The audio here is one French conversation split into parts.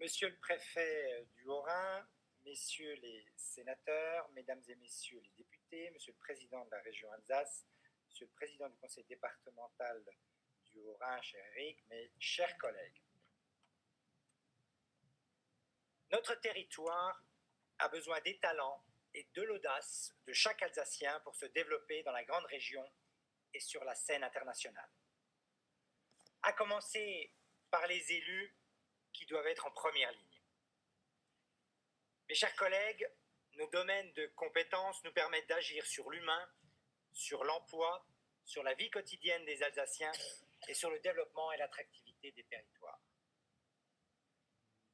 Monsieur le préfet du Haut-Rhin, messieurs les sénateurs, mesdames et messieurs les députés, monsieur le président de la région Alsace, monsieur le président du conseil départemental du Haut-Rhin, cher Eric, mes chers collègues. Notre territoire a besoin des talents et de l'audace de chaque Alsacien pour se développer dans la grande région et sur la scène internationale. À commencer par les élus qui doivent être en première ligne. Mes chers collègues, nos domaines de compétences nous permettent d'agir sur l'humain, sur l'emploi, sur la vie quotidienne des Alsaciens et sur le développement et l'attractivité des territoires.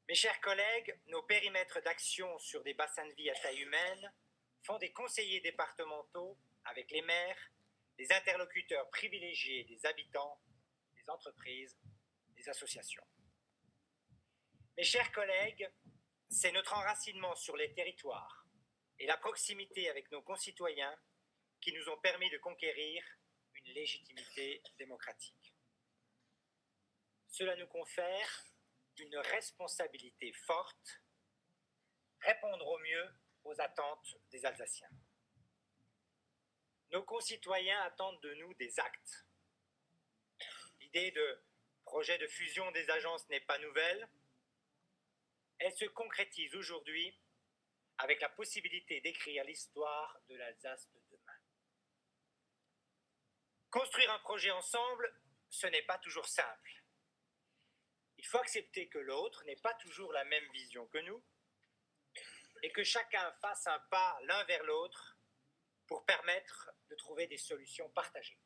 Mes chers collègues, nos périmètres d'action sur des bassins de vie à taille humaine font des conseillers départementaux avec les maires, des interlocuteurs privilégiés des habitants, des entreprises, des associations. Mes chers collègues, c'est notre enracinement sur les territoires et la proximité avec nos concitoyens qui nous ont permis de conquérir une légitimité démocratique. Cela nous confère une responsabilité forte, répondre au mieux aux attentes des Alsaciens. Nos concitoyens attendent de nous des actes. L'idée de projet de fusion des agences n'est pas nouvelle. Elle se concrétise aujourd'hui avec la possibilité d'écrire l'histoire de l'Alsace de demain. Construire un projet ensemble, ce n'est pas toujours simple. Il faut accepter que l'autre n'ait pas toujours la même vision que nous et que chacun fasse un pas l'un vers l'autre pour permettre de trouver des solutions partagées.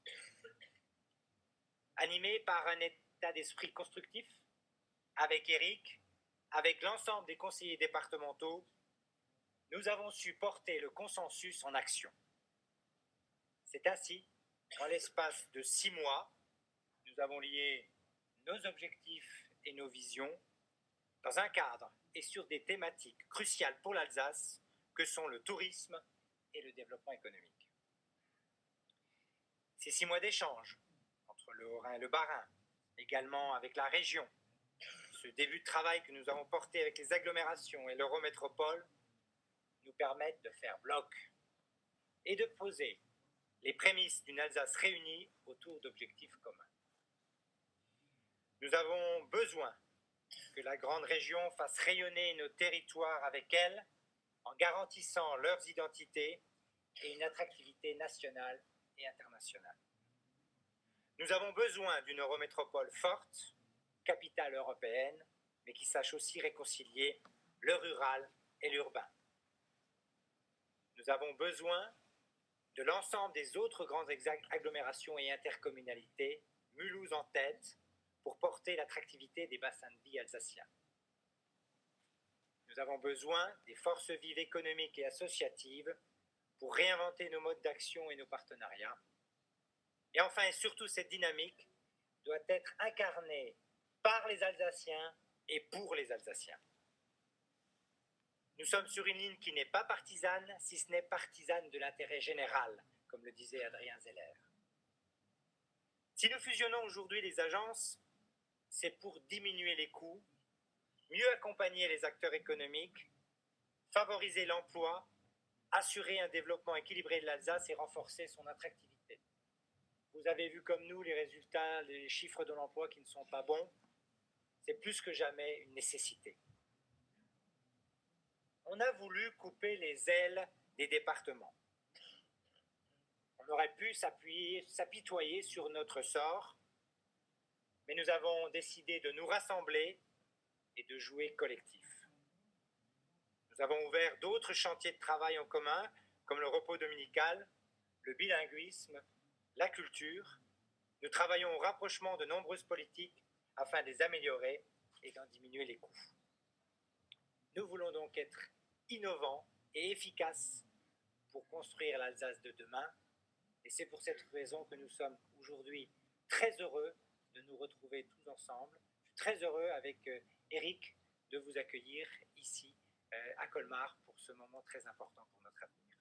Animé par un état d'esprit constructif, avec Eric, avec l'ensemble des conseillers départementaux, nous avons su porter le consensus en action. C'est ainsi, en l'espace de 6 mois, nous avons lié nos objectifs et nos visions dans un cadre et sur des thématiques cruciales pour l'Alsace que sont le tourisme et le développement économique. Ces 6 mois d'échange entre le Haut-Rhin et le Bas-Rhin, également avec la région, ce début de travail que nous avons porté avec les agglomérations et l'Eurométropole nous permettent de faire bloc et de poser les prémices d'une Alsace réunie autour d'objectifs communs. Nous avons besoin que la grande région fasse rayonner nos territoires avec elle en garantissant leurs identités et une attractivité nationale et internationale. Nous avons besoin d'une Eurométropole forte, capitale européenne, mais qui sache aussi réconcilier le rural et l'urbain. Nous avons besoin de l'ensemble des autres grandes agglomérations et intercommunalités, Mulhouse en tête, pour porter l'attractivité des bassins de vie alsaciens. Nous avons besoin des forces vives économiques et associatives pour réinventer nos modes d'action et nos partenariats. Et enfin et surtout, cette dynamique doit être incarnée par les Alsaciens et pour les Alsaciens. Nous sommes sur une ligne qui n'est pas partisane, si ce n'est partisane de l'intérêt général, comme le disait Adrien Zeller. Si nous fusionnons aujourd'hui les agences, c'est pour diminuer les coûts, mieux accompagner les acteurs économiques, favoriser l'emploi, assurer un développement équilibré de l'Alsace et renforcer son attractivité. Vous avez vu comme nous les résultats, les chiffres de l'emploi qui ne sont pas bons. C'est plus que jamais une nécessité. On a voulu couper les ailes des départements. On aurait pu s'apitoyer sur notre sort, mais nous avons décidé de nous rassembler et de jouer collectif. Nous avons ouvert d'autres chantiers de travail en commun, comme le repos dominical, le bilinguisme, la culture. Nous travaillons au rapprochement de nombreuses politiques afin de les améliorer et d'en diminuer les coûts. Nous voulons donc être innovants et efficaces pour construire l'Alsace de demain. Et c'est pour cette raison que nous sommes aujourd'hui très heureux de nous retrouver tous ensemble. Je suis très heureux avec Eric de vous accueillir ici à Colmar pour ce moment très important pour notre avenir.